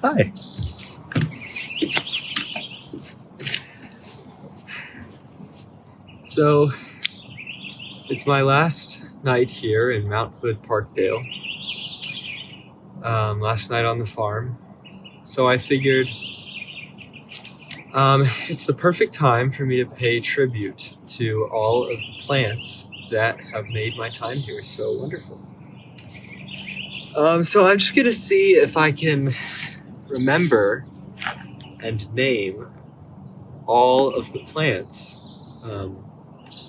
Hi. So, it's my last night here in Mount Hood, Parkdale. Last night on the farm. So I figured it's the perfect time for me to pay tribute to all of the plants that have made my time here so wonderful. So I'm just gonna see if I can remember and name all of the plants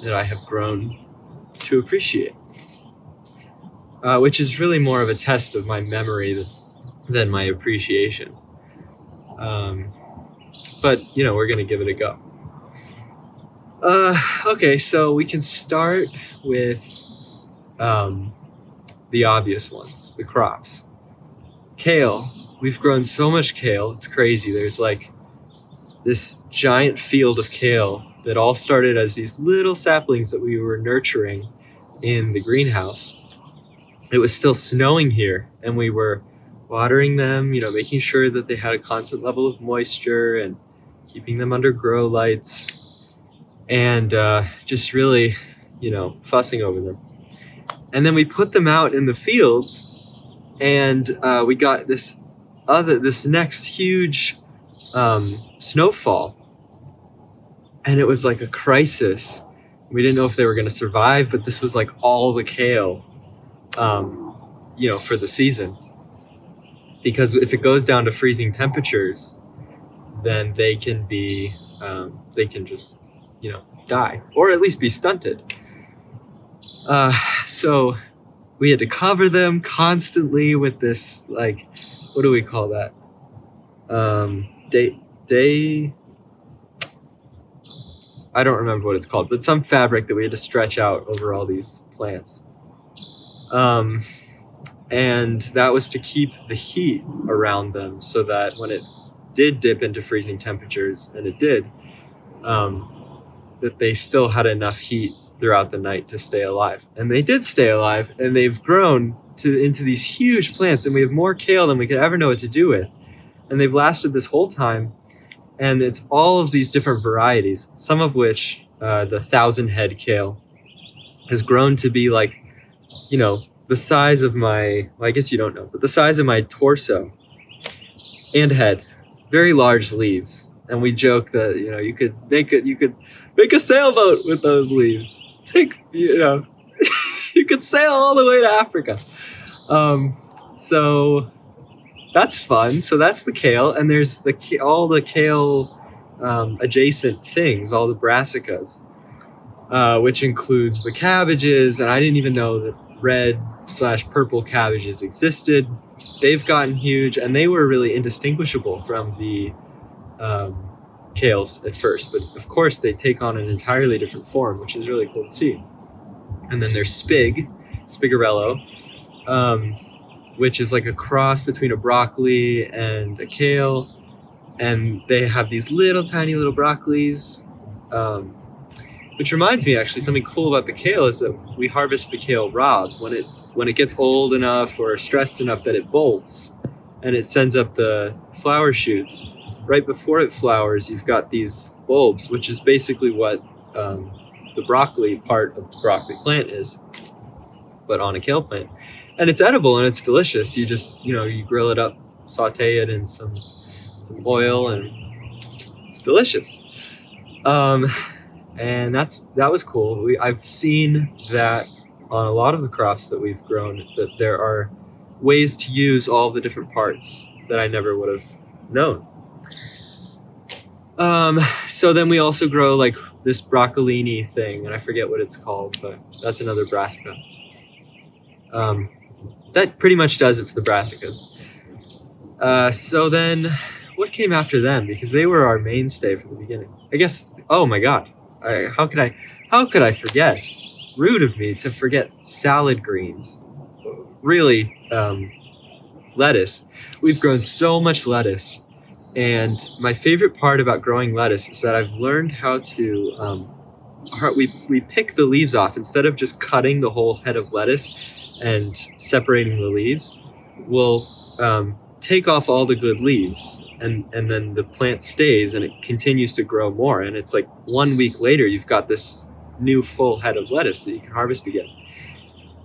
that I have grown to appreciate, which is really more of a test of my memory than my appreciation. But we're gonna give it a go. Okay, so we can start with the obvious ones, the crops. Kale. We've grown so much kale, it's crazy. There's like this giant field of kale that all started as these little saplings that we were nurturing in the greenhouse. It was still snowing here, and we were watering them, making sure that they had a constant level of moisture and keeping them under grow lights, and just really, fussing over them. And then we put them out in the fields, and we got this next huge snowfall, and it was like a crisis. We didn't know if they were going to survive, but this was like all the kale, for the season. Because if it goes down to freezing temperatures, then they can just, die, or at least be stunted. So we had to cover them constantly with this, like, what do we call that? I don't remember what it's called, but some fabric that we had to stretch out over all these plants. And that was to keep the heat around them so that when it did dip into freezing temperatures, and it did, that they still had enough heat throughout the night to stay alive. And they did stay alive, and they've grown into these huge plants, and we have more kale than we could ever know what to do with. And they've lasted this whole time, and it's all of these different varieties, some of which, the 1,000-head kale, has grown to be like, the size of my, well, I guess you don't know, but the size of my torso and head. Very large leaves. And we joke that, you could make a sailboat with those leaves. You could sail all the way to Africa. So that's fun. So that's the kale, and there's all the kale adjacent things, all the brassicas, which includes the cabbages, and I didn't even know that red/purple cabbages existed. They've gotten huge, and they were really indistinguishable from the kales at first, but of course they take on an entirely different form, which is really cool to see. And then there's Spigarello, which is like a cross between a broccoli and a kale, and they have these tiny little broccolis, which reminds me, actually, something cool about the kale is that we harvest the kale raw. When it gets old enough or stressed enough that it bolts and it sends up the flower shoots, right before it flowers, you've got these bulbs, which is basically what the broccoli part of the broccoli plant is, but on a kale plant. And it's edible and it's delicious. You just, you grill it up, saute it in some oil, and it's delicious. And that was cool. I've seen that on a lot of the crops that we've grown, that there are ways to use all the different parts that I never would have known. So then we also grow like this broccolini thing, and I forget what it's called, but that's another brassica. That pretty much does it for the brassicas. So then what came after them? Because they were our mainstay from the beginning. I guess, oh my God. How could I forget? Rude of me to forget salad greens. Really, lettuce. We've grown so much lettuce, and my favorite part about growing lettuce is that I've learned how to. We pick the leaves off instead of just cutting the whole head of lettuce and separating the leaves. We'll take off all the good leaves, and then the plant stays and it continues to grow more. And it's like 1 week later, you've got this new full head of lettuce that you can harvest again.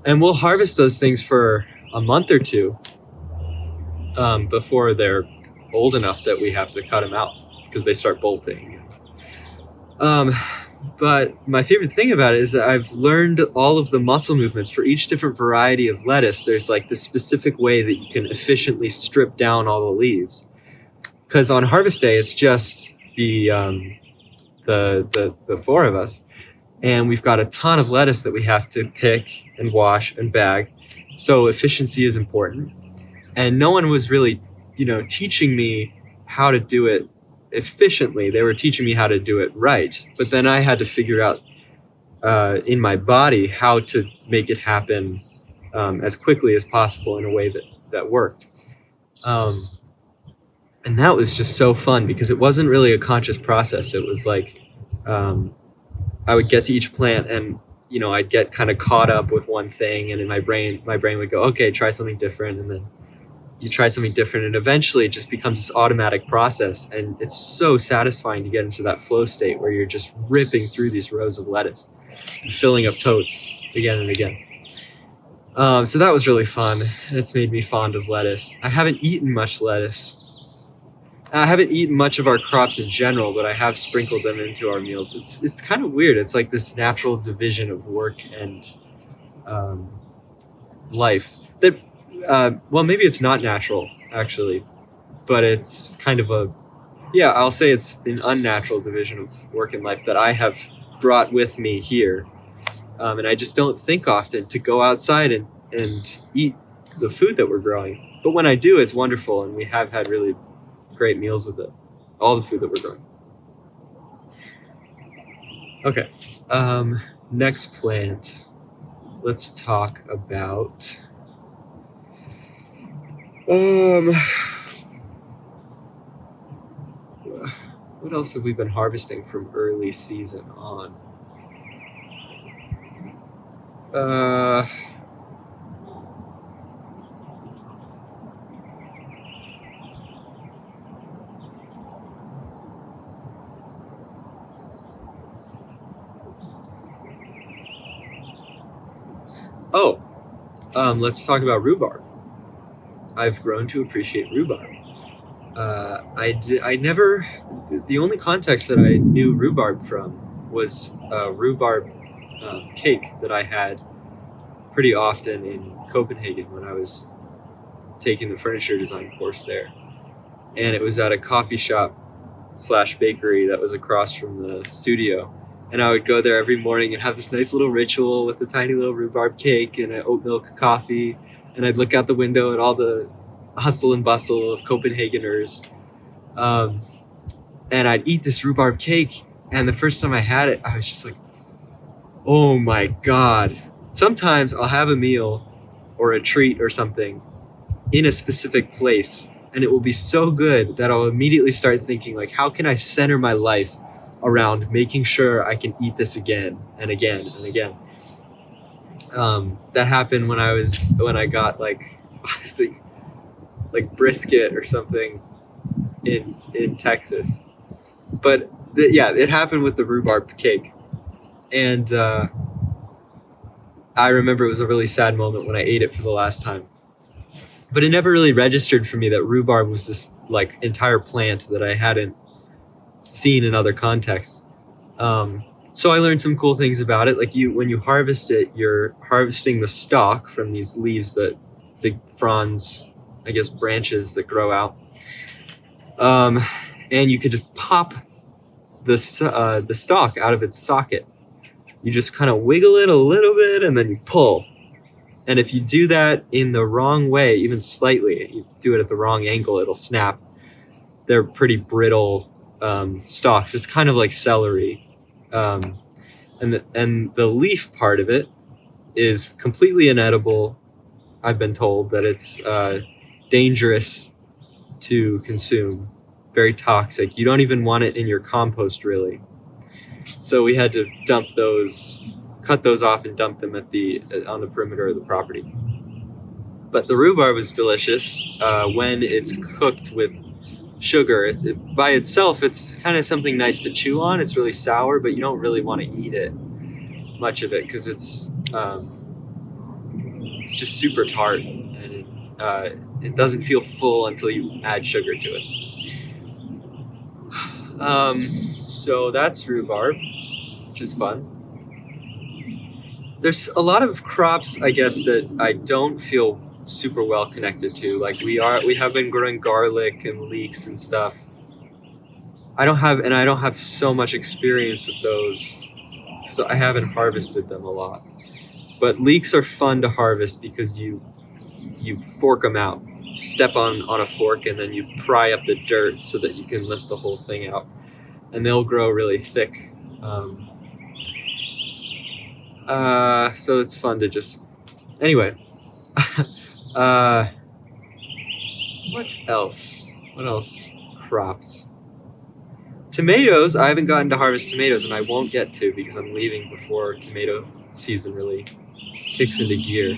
And we'll harvest those things for a month or two before they're old enough that we have to cut them out because they start bolting. But my favorite thing about it is that I've learned all of the muscle movements for each different variety of lettuce. There's like this specific way that you can efficiently strip down all the leaves. Because on harvest day, it's just the four of us, and we've got a ton of lettuce that we have to pick and wash and bag. So efficiency is important, and no one was really, teaching me how to do it efficiently. They were teaching me how to do it right, but then I had to figure out in my body how to make it happen as quickly as possible in a way that worked. And that was just so fun because it wasn't really a conscious process. It was like I would get to each plant and I'd get kind of caught up with one thing, and in my brain would go, okay, try something different, and then you try something different, and eventually it just becomes this automatic process. And it's so satisfying to get into that flow state where you're just ripping through these rows of lettuce and filling up totes again and again. So that was really fun. It's made me fond of lettuce. I haven't eaten much lettuce. I haven't eaten much of our crops in general, but I have sprinkled them into our meals. It's kind of weird. It's like this natural division of work and life that maybe it's not natural actually, but it's kind of I'll say it's an unnatural division of work and life that I have brought with me here. And I just don't think often to go outside and eat the food that we're growing. But when I do, it's wonderful, and we have had really great meals with it, all the food that we're growing. Okay, next plant. Let's talk about what else have we been harvesting from early season on? Let's talk about rhubarb. I've grown to appreciate rhubarb. The only context that I knew rhubarb from was a rhubarb cake that I had pretty often in Copenhagen when I was taking the furniture design course there. And it was at a coffee shop / bakery that was across from the studio. And I would go there every morning and have this nice little ritual with a tiny little rhubarb cake and an oat milk coffee. And I'd look out the window at all the hustle and bustle of Copenhageners. And I'd eat this rhubarb cake. And the first time I had it, I was just like, oh my God. Sometimes I'll have a meal or a treat or something in a specific place, and it will be so good that I'll immediately start thinking, like, how can I center my life around making sure I can eat this again and again and again. That happened when I got I think brisket or something in Texas. But it happened with the rhubarb cake. And I remember it was a really sad moment when I ate it for the last time. But it never really registered for me that rhubarb was this entire plant that I hadn't seen in other contexts. So I learned some cool things about it. When you harvest it, you're harvesting the stalk from these leaves, that big fronds, I guess branches that grow out. And you could just pop the stalk out of its socket. You just kind of wiggle it a little bit and then you pull. And if you do that in the wrong way, even slightly, you do it at the wrong angle, it'll snap. They're pretty brittle stalks. It's kind of like celery. And the leaf part of it is completely inedible. I've been told that it's dangerous to consume, very toxic. You don't even want it in your compost, really. So we had to cut those off and dump them on the perimeter of the property. But the rhubarb is delicious when it's cooked with sugar. By itself, it's kind of something nice to chew on. It's really sour, but you don't really want to eat it, much of it, because it's just super tart, and it doesn't feel full until you add sugar to it. So that's rhubarb, which is fun. There's a lot of crops, I guess, that I don't feel super well connected to. Like we have been growing garlic and leeks and stuff. I don't have so much experience with those, so I haven't harvested them a lot. But leeks are fun to harvest because you fork them out. You step on a fork and then you pry up the dirt so that you can lift the whole thing out, and they'll grow really thick. So it's fun to just. Anyway. What else? What else? Crops. Tomatoes. I haven't gotten to harvest tomatoes, and I won't get to because I'm leaving before tomato season really kicks into gear.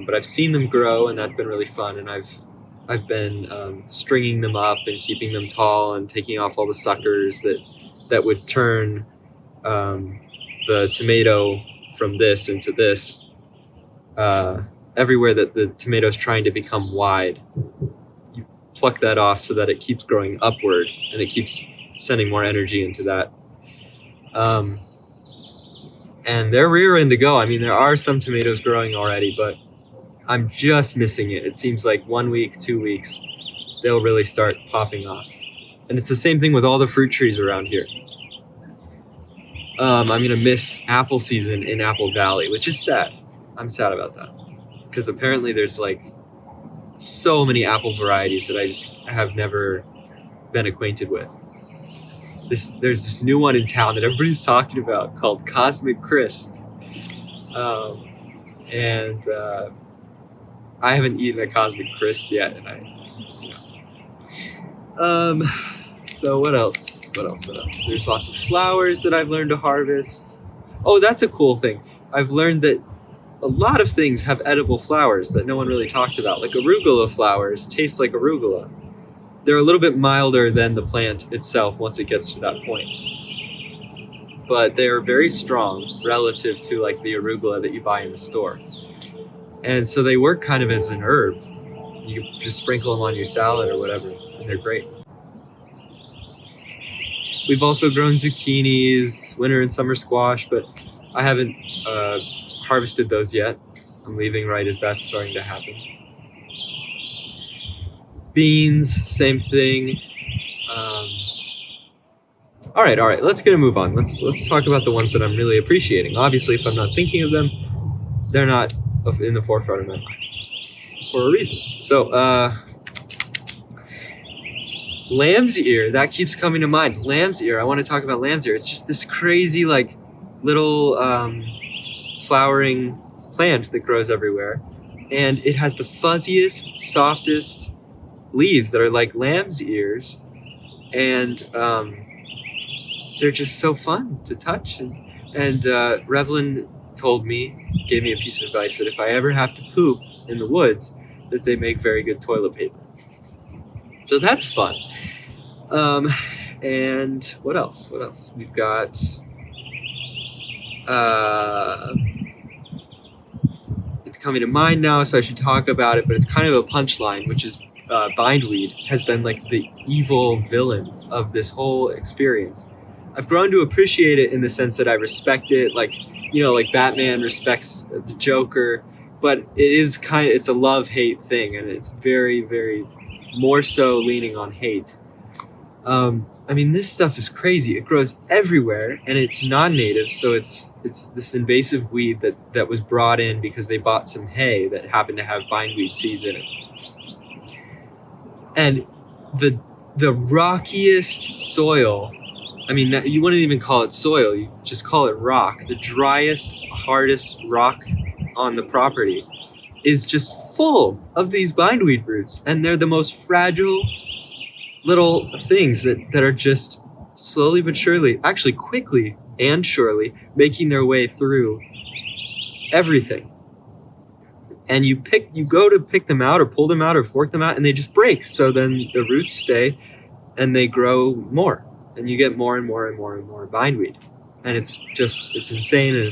But I've seen them grow, and that's been really fun. And I've been stringing them up and keeping them tall and taking off all the suckers that would turn the tomato from this into this. Everywhere that the tomato's trying to become wide, you pluck that off so that it keeps growing upward and it keeps sending more energy into that. And they're rearing to go. I mean, there are some tomatoes growing already, but I'm just missing it. It seems like 1 week, 2 weeks, they'll really start popping off. And it's the same thing with all the fruit trees around here. I'm going to miss apple season in Apple Valley, which is sad. I'm sad about that. Because apparently there's like so many apple varieties that I have never been acquainted with. There's this new one in town that everybody's talking about called Cosmic Crisp. And I haven't eaten a Cosmic Crisp yet. And so what else? There's lots of flowers that I've learned to harvest. Oh, that's a cool thing. I've learned that a lot of things have edible flowers that no one really talks about. Like arugula flowers taste like arugula. They're a little bit milder than the plant itself once it gets to that point. But they're very strong relative to like the arugula that you buy in the store. And so they work kind of as an herb. You just sprinkle them on your salad or whatever, and they're great. We've also grown zucchinis, winter and summer squash, but I haven't harvested those yet. I'm leaving right as that's starting to happen. Beans, same thing. All right. Let's get a move on. Let's talk about the ones that I'm really appreciating. Obviously, if I'm not thinking of them, they're not in the forefront of my mind for a reason. So, lamb's ear, that keeps coming to mind. Lamb's ear. I want to talk about lamb's ear. It's just this crazy, like, little flowering plant that grows everywhere, and it has the fuzziest, softest leaves that are like lamb's ears, and they're just so fun to touch. And Revlin gave me a piece of advice that if I ever have to poop in the woods, that they make very good toilet paper. So that's fun. And what else? We've got it's coming to mind now, so I should talk about it, but it's kind of a punchline, which is Bindweed has been like the evil villain of this whole experience. I've grown to appreciate it in the sense that I respect it, like, like Batman respects the Joker, but it's a love-hate thing, and it's very, very more so leaning on hate. I mean, this stuff is crazy. It grows everywhere, and it's non-native, so it's this invasive weed that was brought in because they bought some hay that happened to have bindweed seeds in it. And the rockiest soil, I mean, you wouldn't even call it soil, you just call it rock. The driest, hardest rock on the property is just full of these bindweed roots, and they're the most fragile little things that are just slowly but surely, actually quickly and surely, making their way through everything. and you go to pick them out or pull them out or fork them out, and they just break. So then the roots stay and they grow more, and you get more and more and more and more bindweed. And it's insane, and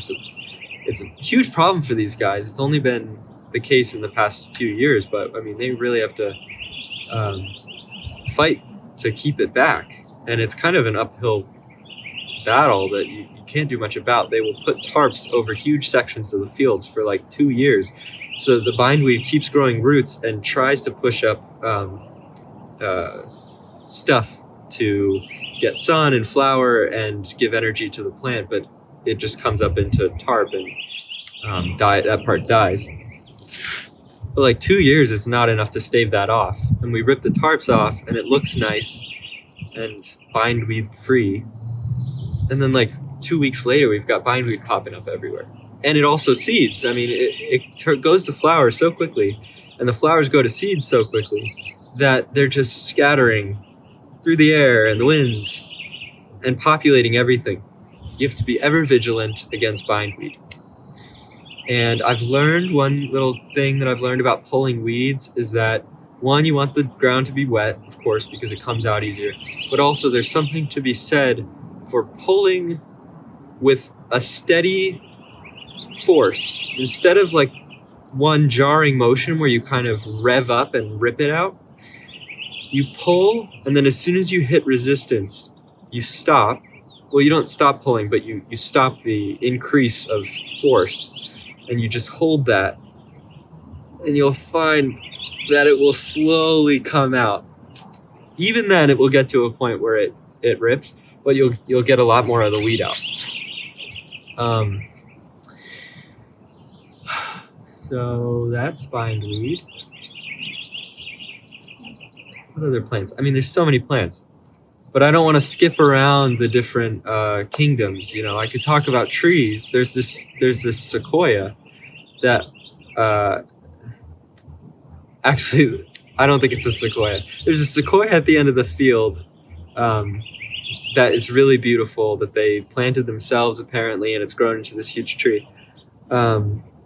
it's a huge problem for these guys. It's only been the case in the past few years, but I mean, they really have to fight to keep it back. And it's kind of an uphill battle that you can't do much about. They will put tarps over huge sections of the fields for like 2 years. So the bindweed keeps growing roots and tries to push up stuff to get sun and flower and give energy to the plant, but it just comes up into tarp and that part dies. But like 2 years is not enough to stave that off. And we rip the tarps off and it looks nice and bindweed free. And then like 2 weeks later, we've got bindweed popping up everywhere. And it also seeds. I mean, it goes to flower so quickly, and the flowers go to seed so quickly that they're just scattering through the air and the wind and populating everything. You have to be ever vigilant against bindweed. And I've learned one little thing that I've learned about pulling weeds is that, one, you want the ground to be wet, of course, because it comes out easier. But also there's something to be said for pulling with a steady force. Instead of like one jarring motion where you kind of rev up and rip it out, you pull, and then as soon as you hit resistance, you stop. Well, you don't stop pulling, but you stop the increase of force, and you just hold that, and you'll find that it will slowly come out. Even then, it will get to a point where it rips, but you'll get a lot more of the weed out. So that's bindweed. What other plants? I mean, there's so many plants, but I don't want to skip around the different kingdoms. You know, I could talk about trees. There's this sequoia that actually, I don't think it's a sequoia. There's a sequoia at the end of the field that is really beautiful that they planted themselves apparently, and it's grown into this huge tree.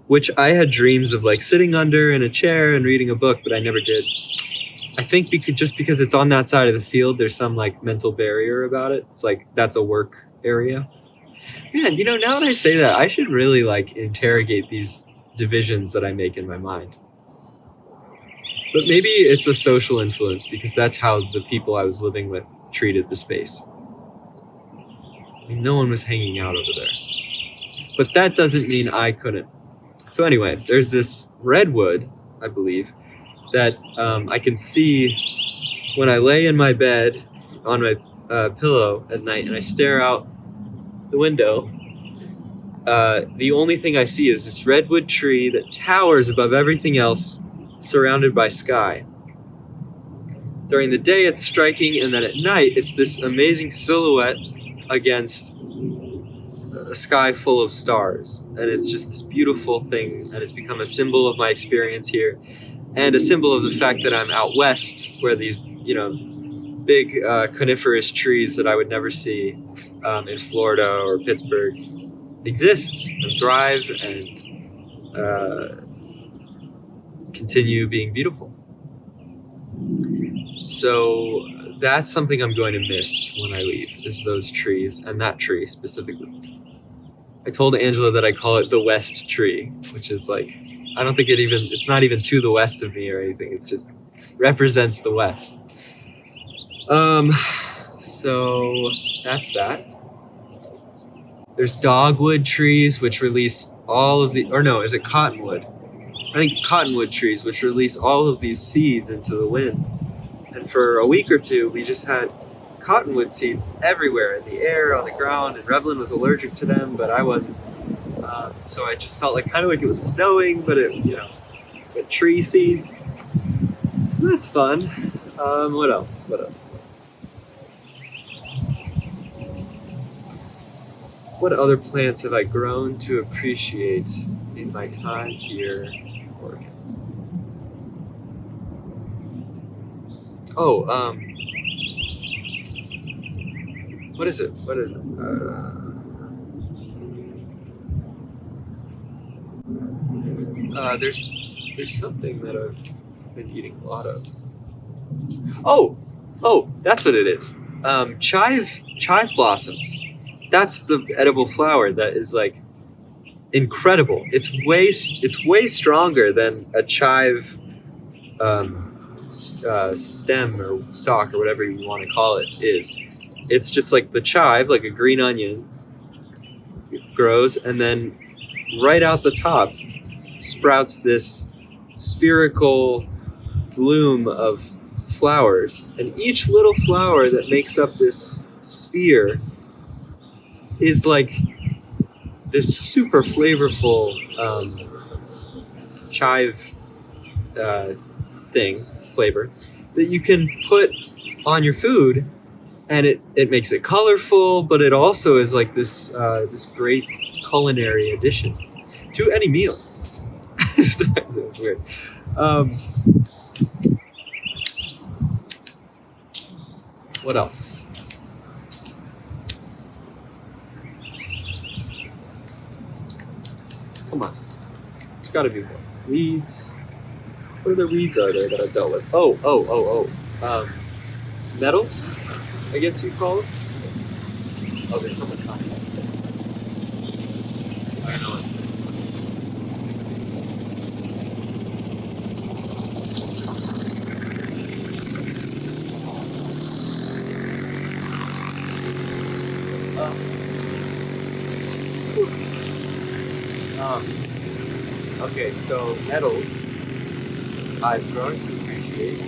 Which I had dreams of like sitting under in a chair and reading a book, but I never did. I think because it's on that side of the field, there's some like mental barrier about it. It's like, that's a work area. Man, you know, now that I say that, I should really like interrogate these divisions that I make in my mind. But maybe it's a social influence because that's how the people I was living with treated the space. I mean, no one was hanging out over there. But that doesn't mean I couldn't. So anyway, there's this redwood, I believe, that I can see when I lay in my bed on my pillow at night and I stare out the window. The only thing I see is this redwood tree that towers above everything else, surrounded by sky. During the day, it's striking, and then at night, it's this amazing silhouette against a sky full of stars. And it's just this beautiful thing, and it's become a symbol of my experience here, and a symbol of the fact that I'm out west, where these, you know, big coniferous trees that I would never see in Florida or Pittsburgh exist and thrive and continue being beautiful. So that's something I'm going to miss when I leave, is those trees, and that tree specifically. I told Angela that I call it the West tree, which is like, I don't think it's not even to the west of me or anything. It's just represents the West. So that's that. There's dogwood trees, which release all of the, or no, is it cottonwood? I think cottonwood trees, which release all of these seeds into the wind. And for a week or two, we just had cottonwood seeds everywhere, in the air, on the ground, and Revlin was allergic to them, but I wasn't. So I just felt like kind of like it was snowing, but but tree seeds. So that's fun. What else? What other plants have I grown to appreciate in my time here in Oregon? Oh, what is it? There's There's something that I've been eating a lot of. Oh, that's what it is. Chive Blossoms. That's the edible flower that is like incredible. It's way stronger than a chive stem or stalk or whatever you want to call it is. It's just like the chive, like a green onion, grows, and then right out the top sprouts this spherical bloom of flowers, and each little flower that makes up this sphere is like this super flavorful chive flavor that you can put on your food, and it makes it colorful, but it also is like this great culinary addition to any meal. It's weird. What else? Come on. There's got to be more. Weeds. What other weeds are there that I've dealt with? Oh. Nettles, I guess you call it. Oh, there's someone coming. I know it. Okay, so nettles I've grown to appreciate,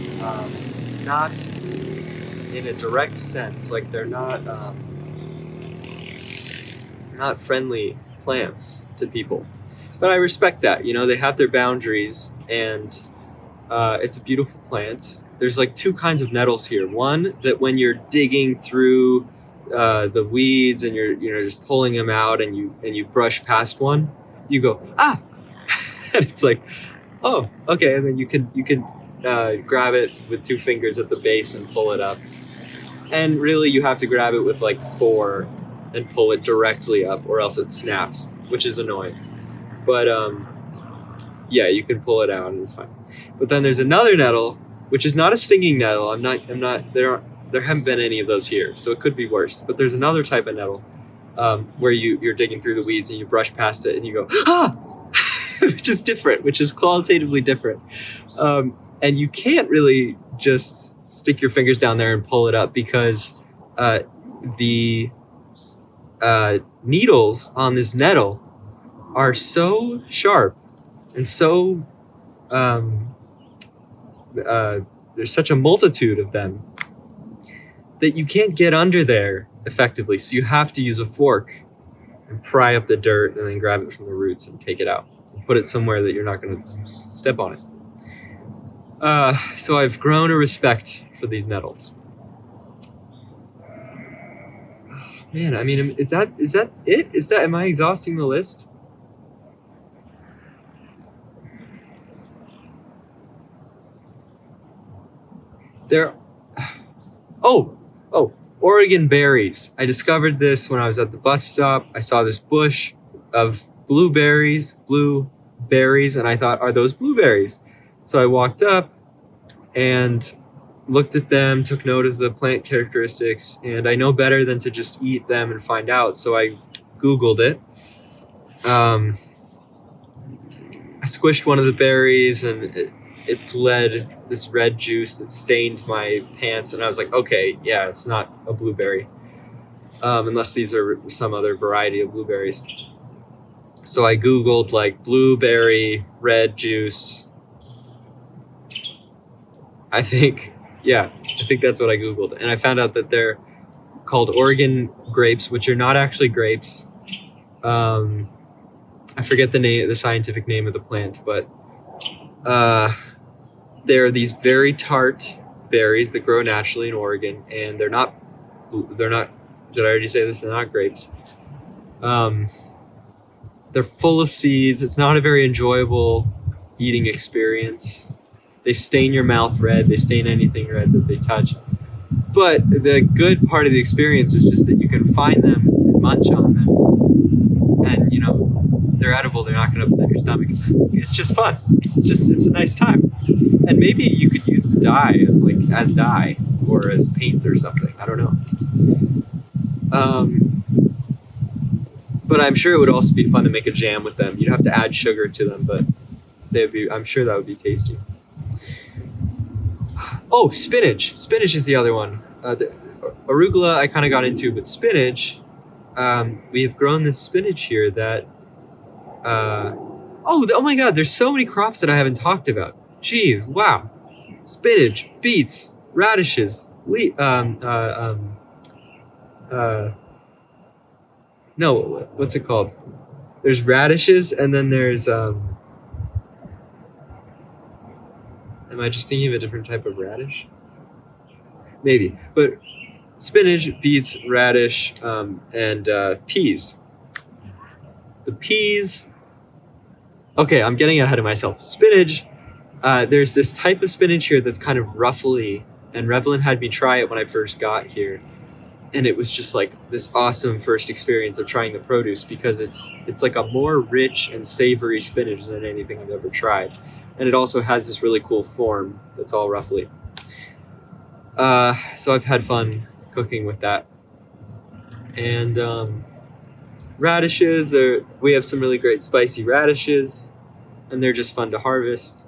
not in a direct sense, like they're not friendly plants to people, but I respect that. You know, they have their boundaries, and it's a beautiful plant. There's like two kinds of nettles here. One that when you're digging through the weeds and you're just pulling them out, and you brush past one, you go, ah. And it's like, oh, okay, and then you can grab it with two fingers at the base and pull it up, and really you have to grab it with like four and pull it directly up, or else it snaps, which is annoying. But yeah, you can pull it out and it's fine. But then there's another nettle, which is not a stinging nettle. I'm not there haven't been any of those here, so it could be worse. But there's another type of nettle where you're digging through the weeds and you brush past it and you go, ah. Which is different, which is qualitatively different. And you can't really just stick your fingers down there and pull it up, because the needles on this nettle are so sharp and so there's such a multitude of them that you can't get under there effectively. So you have to use a fork and pry up the dirt and then grab it from the roots and take it out. Put it somewhere that you're not going to step on it. So I've grown a respect for these nettles. Man, I mean, is that it? Am I exhausting the list? Oregon berries. I discovered this when I was at the bus stop. I saw this bush of blueberries, and I thought, are those blueberries? So I walked up and looked at them, took note of the plant characteristics, and I know better than to just eat them and find out. So I Googled it. I squished one of the berries, and it bled this red juice that stained my pants, and I was like, okay, yeah, it's not a blueberry, unless these are some other variety of blueberries. So I Googled like blueberry red juice. I think that's what I Googled. And I found out that they're called Oregon grapes, which are not actually grapes. I forget the scientific name of the plant, but they're these very tart berries that grow naturally in Oregon, and they're not, did I already say this? They're not grapes. They're full of seeds. It's not a very enjoyable eating experience. They stain your mouth red. They stain anything red that they touch. But the good part of the experience is just that you can find them and munch on them. And, you know, they're edible. They're not going to upset your your stomach. It's just fun. It's a nice time. And maybe you could use the dye as dye or as paint or something. I don't know. But I'm sure it would also be fun to make a jam with them. You'd have to add sugar to them, but I'm sure that would be tasty. Oh, spinach. Spinach is the other one. The arugula I kind of got into, but spinach, we have grown this spinach here that, oh my God, there's so many crops that I haven't talked about. Jeez, wow. Spinach, beets, radishes, no, what's it called? There's radishes, and then there's, am I just thinking of a different type of radish? Maybe, but spinach, beets, radish, and peas. The peas, okay, I'm getting ahead of myself. Spinach, there's this type of spinach here that's kind of ruffly, and Revlin had me try it when I first got here. And it was just like this awesome first experience of trying the produce, because it's like a more rich and savory spinach than anything I've ever tried. And it also has this really cool form that's all ruffly. So I've had fun cooking with that. And radishes, we have some really great spicy radishes, and they're just fun to harvest.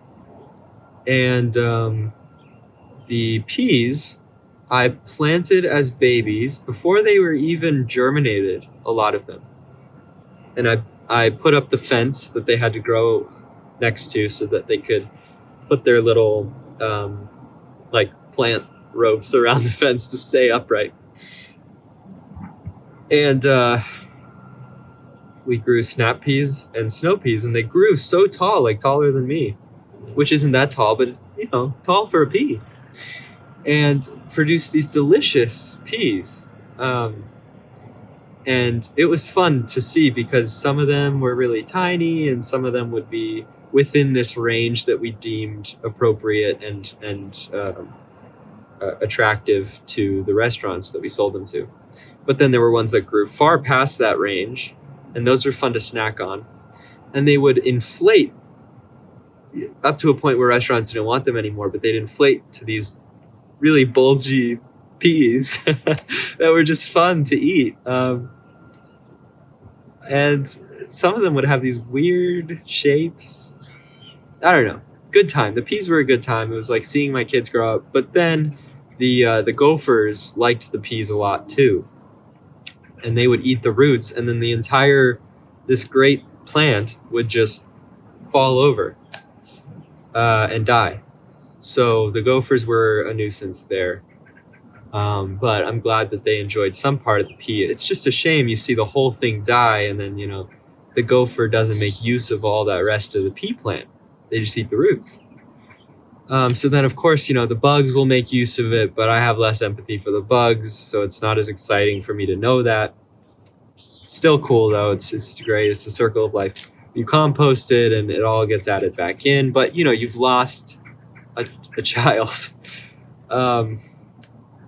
And the peas I planted as babies before they were even germinated, a lot of them. And I put up the fence that they had to grow next to so that they could put their little plant ropes around the fence to stay upright. And we grew snap peas and snow peas, and they grew so tall, like taller than me, which isn't that tall, but tall for a pea. And produced these delicious peas. And it was fun to see, because some of them were really tiny and some of them would be within this range that we deemed appropriate and attractive to the restaurants that we sold them to. But then there were ones that grew far past that range, and those were fun to snack on. And they would inflate up to a point where restaurants didn't want them anymore, but they'd inflate to these really bulgy peas that were just fun to eat. And some of them would have these weird shapes. I don't know. Good time. The peas were a good time. It was like seeing my kids grow up. But then the gophers liked the peas a lot too. And they would eat the roots, and then this great plant would just fall over and die. So the gophers were a nuisance there. But I'm glad that they enjoyed some part of the pea. It's just a shame you see the whole thing die, and then, the gopher doesn't make use of all that rest of the pea plant. They just eat the roots. So then, of course, the bugs will make use of it, but I have less empathy for the bugs, so it's not as exciting for me to know that. Still cool, though. It's great. It's the circle of life. You compost it, and it all gets added back in, but, you've lost a child.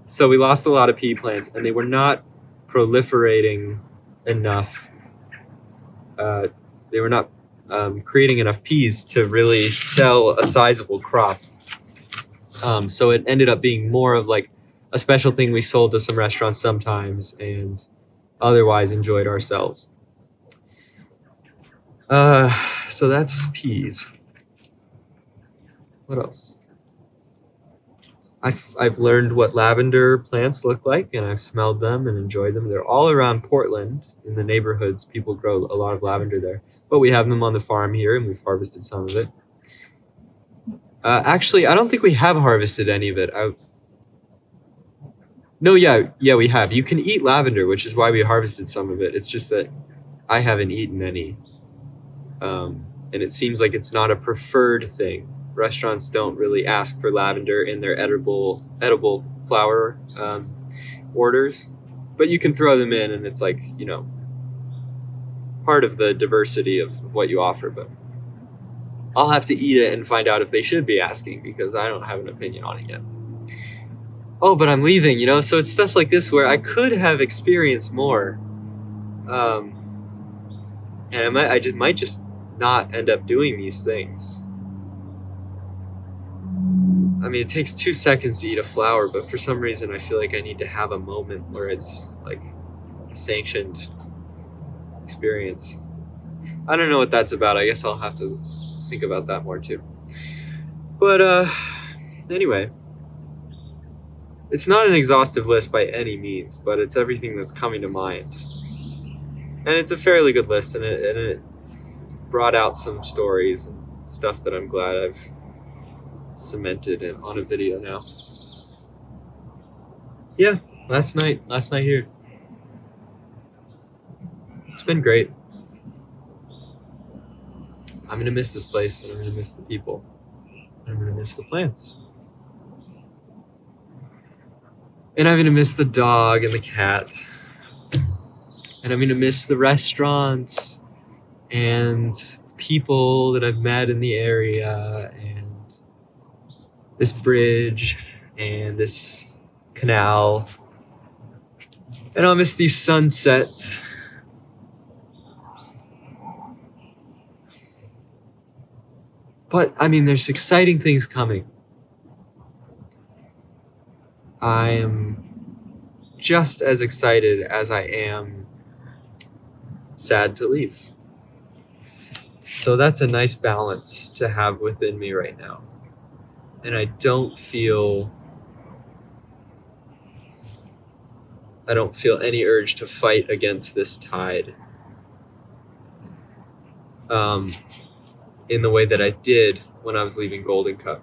So we lost a lot of pea plants, and they were not proliferating enough. They were not creating enough peas to really sell a sizable crop. So it ended up being more of like a special thing we sold to some restaurants sometimes, and otherwise enjoyed ourselves. So that's peas. What else? I've learned what lavender plants look like, and I've smelled them and enjoyed them. They're all around Portland in the neighborhoods. People grow a lot of lavender there, but we have them on the farm here, and we've harvested some of it. Actually, I don't think we have harvested any of it. Yeah, we have. You can eat lavender, which is why we harvested some of it. It's just that I haven't eaten any, and it seems like it's not a preferred thing. Restaurants don't really ask for lavender in their edible flower orders, but you can throw them in, and it's like, part of the diversity of what you offer. But I'll have to eat it and find out if they should be asking, because I don't have an opinion on it yet. Oh, but I'm leaving, so it's stuff like this where I could have experienced more, and I might just not end up doing these things. I mean, it takes 2 seconds to eat a flower, but for some reason I feel like I need to have a moment where it's like a sanctioned experience. I don't know what that's about. I guess I'll have to think about that more too. But anyway, it's not an exhaustive list by any means, but it's everything that's coming to mind. And it's a fairly good list, and it brought out some stories and stuff that I'm glad I've cemented on a video now. Yeah, last night here. It's been great. I'm gonna miss this place, and I'm gonna miss the people. I'm gonna miss the plants. And I'm gonna miss the dog and the cat. And I'm gonna miss the restaurants and people that I've met in the area and this bridge and this canal. And I'll miss these sunsets. But, I mean, there's exciting things coming. I am just as excited as I am sad to leave. So that's a nice balance to have within me right now. And I don't feel any urge to fight against this tide in the way that I did when I was leaving Golden Cup.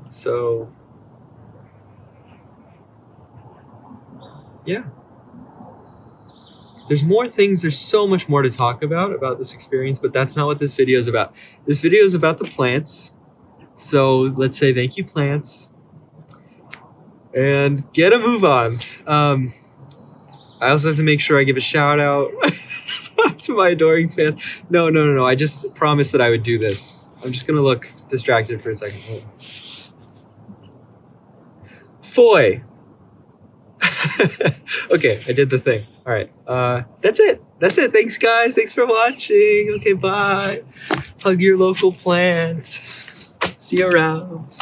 So, yeah. There's more things, there's so much more to talk about this experience, but that's not what this video is about. This video is about the plants. So let's say thank you, plants. And get a move on. I also have to make sure I give a shout out to my adoring fans. No. I just promised that I would do this. I'm just gonna look distracted for a second. Foy. Okay, I did the thing. All right. That's it. Thanks, guys. Thanks for watching. Okay, bye. Hug your local plant. See you around.